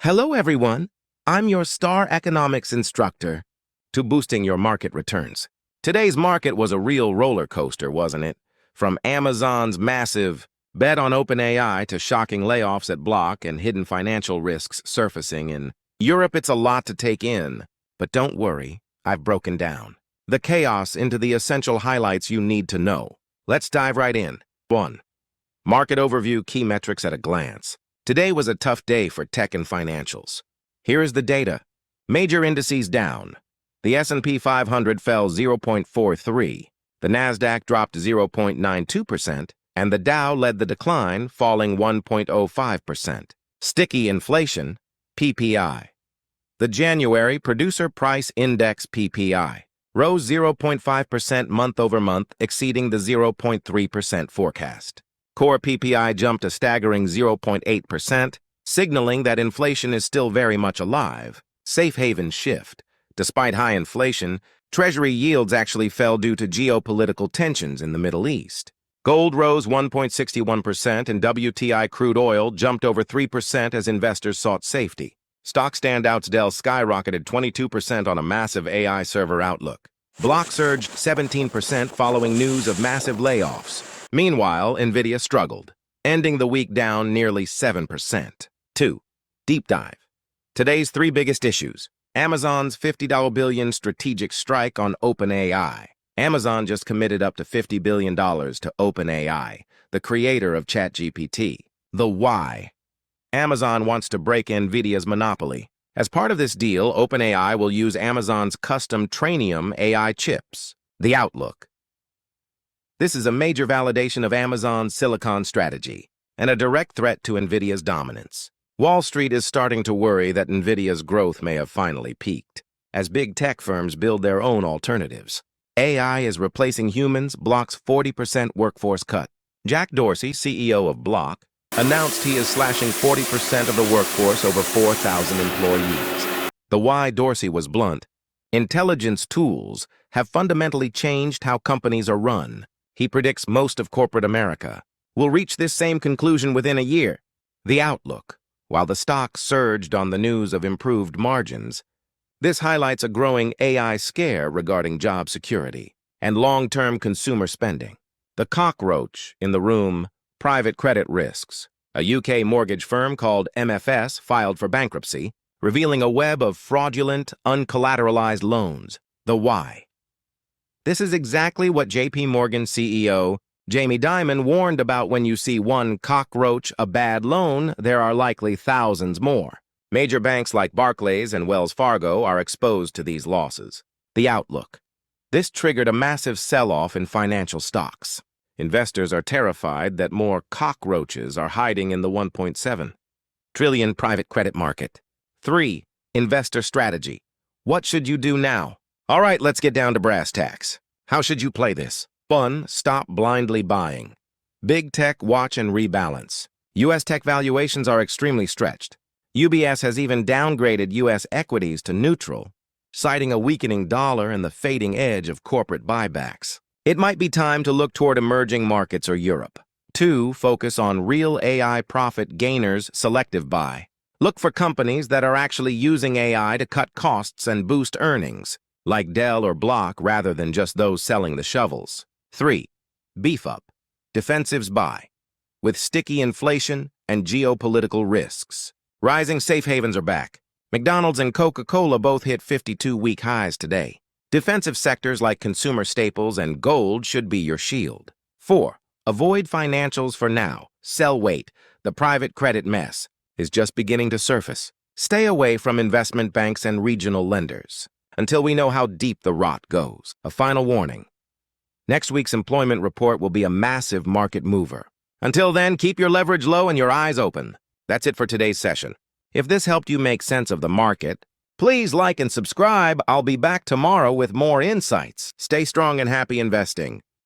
Hello, everyone. I'm your star economics instructor to boosting your market returns. Today's market was a real roller coaster, wasn't it? From Amazon's massive bet on OpenAI to shocking layoffs at Block and hidden financial risks surfacing in Europe, it's a lot to take in. But don't worry, I've broken down the chaos into the essential highlights you need to know. Let's dive right in. 1. Market overview, key metrics at a glance. Today was a tough day for tech and financials. Here is the data. Major indices down. The S&P 500 fell 0.43, the Nasdaq dropped 0.92%, and the Dow led the decline, falling 1.05%. Sticky inflation, PPI. The January Producer Price Index PPI rose 0.5% month-over-month, exceeding the 0.3% forecast. Core PPI jumped a staggering 0.8%, signaling that inflation is still very much alive. Safe haven shift. Despite high inflation, Treasury yields actually fell due to geopolitical tensions in the Middle East. Gold rose 1.61% and WTI crude oil jumped over 3% as investors sought safety. Stock standouts Dell skyrocketed 22% on a massive AI server outlook. Block surged 17% following news of massive layoffs. Meanwhile, Nvidia struggled, ending the week down nearly 7%. 2. Deep dive. Today's three biggest issues. Amazon's $50 billion strategic strike on OpenAI. Amazon just committed up to $50 billion to OpenAI, the creator of ChatGPT. The why. Amazon wants to break Nvidia's monopoly. As part of this deal, OpenAI will use Amazon's custom Trainium AI chips. The outlook. This is a major validation of Amazon's silicon strategy and a direct threat to Nvidia's dominance. Wall Street is starting to worry that Nvidia's growth may have finally peaked, as big tech firms build their own alternatives. AI is replacing humans, Block's 40% workforce cut. Jack Dorsey, CEO of Block, announced he is slashing 40% of the workforce, over 4,000 employees. The why Dorsey was blunt. Intelligence tools have fundamentally changed how companies are run. He predicts most of corporate America will reach this same conclusion within a year. The outlook. While the stock surged on the news of improved margins, this highlights a growing AI scare regarding job security and long-term consumer spending. The cockroach in the room, private credit risks. A UK mortgage firm called MFS filed for bankruptcy, revealing a web of fraudulent, uncollateralized loans. The why. This is exactly what JP Morgan CEO Jamie Dimon warned about. When you see one cockroach, a bad loan, there are likely thousands more. Major banks like Barclays and Wells Fargo are exposed to these losses. The outlook. This triggered a massive sell-off in financial stocks. Investors are terrified that more cockroaches are hiding in the $1.7 trillion private credit market. 3. Investor strategy. What should you do now? All right, let's get down to brass tacks. How should you play this? 1. Stop blindly buying. Big tech, watch and rebalance. U.S. tech valuations are extremely stretched. UBS has even downgraded U.S. equities to neutral, citing a weakening dollar and the fading edge of corporate buybacks. It might be time to look toward emerging markets or Europe. 2. Focus on real AI profit gainers, selective buy. Look for companies that are actually using AI to cut costs and boost earnings, like Dell or Block, rather than just those selling the shovels. 3. Beef up. Defensives buy. With sticky inflation and geopolitical risks, rising safe havens are back. McDonald's and Coca-Cola both hit 52-week highs today. Defensive sectors like consumer staples and gold should be your shield. 4. Avoid financials for now. Sell wait. The private credit mess is just beginning to surface. Stay away from investment banks and regional lenders until we know how deep the rot goes. A final warning. Next week's employment report will be a massive market mover. Until then, keep your leverage low and your eyes open. That's it for today's session. If this helped you make sense of the market, please like and subscribe. I'll be back tomorrow with more insights. Stay strong and happy investing.